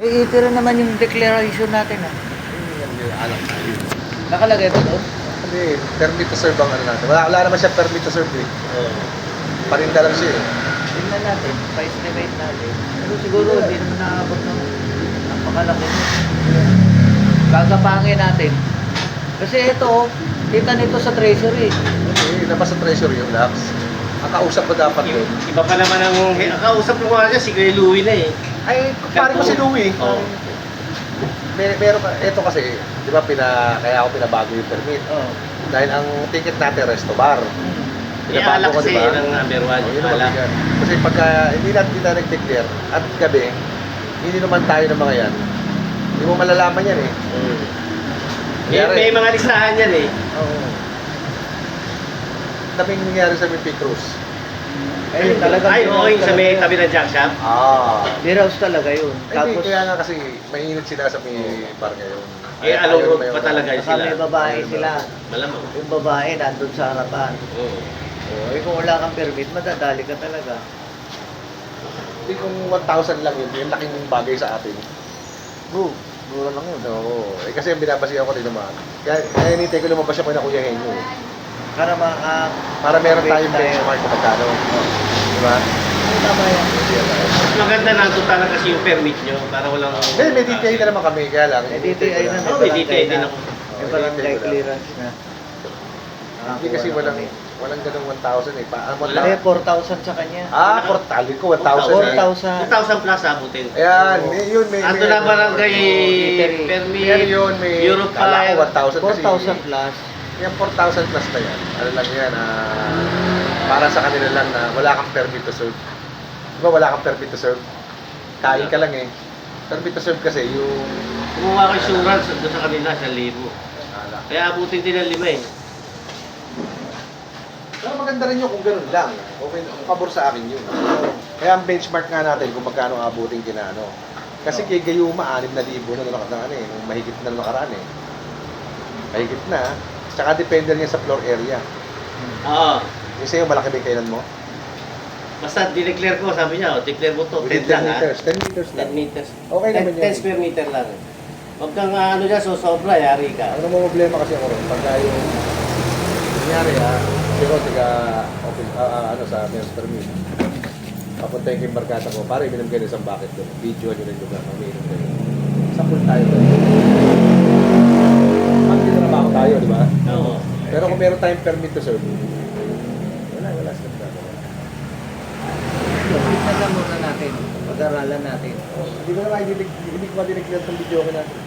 ito rin naman yung declaration natin ah. Hindi, alam tayo. Nakalagay ba doon? Hindi, permit to serve ang ano natin. Wala naman siya permit to serve eh. Parinda lang siya eh. Tingnan natin, pa-estimate natin. Pero siguro hindi naman nakakabot ng napakalaki. Gagapangin natin. Kasi ito, kita nito sa treasury. Okay, labas sa treasury yung laps. Ang kausap ko dapat doon. Iba pa naman ang kausap mo nga siya, si Kuya Louie na eh. Ay, pare ko si Louie. Oo. Meron pa, ito kasi, di ba, kaya ako pinabago yung permit. Oh. Dahil ang ticket natin, resto bar. Iaalak kasi di ba? ng number 1. Oh, yun ang mabigat. Kasi pagka hindi natin kita nag-declare at gabi, hindi naman tayo ng mga yan. Hindi mo malalaman yan eh. May mga listahan yan eh. Oo. Daming nangyari sa MP Cruz. Ayun talaga. Ay, okay, sa may tabi ng jack shop. Beerhouse talaga yun. Ay, hindi, Tapos, kaya nga kasi mainit sila sa may bar ngayon. Eh, Ayaw along road naman pa yung- talaga saka sila. may babae sila. Malamang. Yung babae nandun sa harapan. Oo. Oh, eh kung wala kang permit, madadali ka talaga. Hindi kung 1,000 lang yun, yung laking bagay sa atin. Bro, mura lang yun. Oo. Eh kasi ang binabasihan ko rin naman. Kaya hinintay ko lumabas siya ko na Kuya Henyo. Para Para meron tayong tayo. benchmark kung magkano. Di ba? Tama yan. Mas maganda na ito talaga kasi yung permit nyo para walang... May DTI na naman kami, kaya lang. May DTI na, Oo, may DTI din ako. May barangay clearance na. Hindi kasi walang ganung 1,000 eh. Wala. Eh, 4,000 sa kanya. Portali ko, 1,000 eh. 4,000. 2,000 plus abutin. Ayan, yun may... Ando na barangay Literally. permit, Meron yun, may... Europe Kala ko 1,000 kasi... 4,000 plus. Yung 4,000 plus na yan, ano lang yan, para sa kanila lang na wala kang permit to serve. Di ba wala kang permit to serve? Kain ka lang eh. Permit to serve kasi yung... Kumuha ka insurance doon sa kanila, 1,000. Kaya abutin din ng 5 eh. Pero maganda rin yun kung ganun lang. Okay, pabor sa akin yun. Kaya ang benchmark nga natin kung magkano abutin kinano. Kasi kay Gayuma, 6,000 na ano eh, nung mahigit na nakaraan eh. Mahigit na. Tsaka depende niya sa floor area. Oo. Yung sa'yo, malaki ba yung kailan mo? Basta dineclare ko, sabi niya, declare mo to, Within 10 lang 10 ha. meters. 10 meters 10 lang. meters. Okay naman 10 yun. square meter lang. Huwag kang ano dyan, sobra, yari ka. Ano mo problema kasi ako ron? Pagka yung... Nangyari siguro office, sa men's permit. Papunta yung kimbarkata ko, para iminom kayo isang bucket doon. Video nyo rin lugar, umiinom kayo. Sapul tayo doon. Magtitrabaho tayo, di ba? Oo. Pero kung meron tayong permit to serve, wala sa nagagawa. Tignan lang muna natin. Pag-aralan natin. Hindi ko na hindi ko ma-declare itong video ko natin.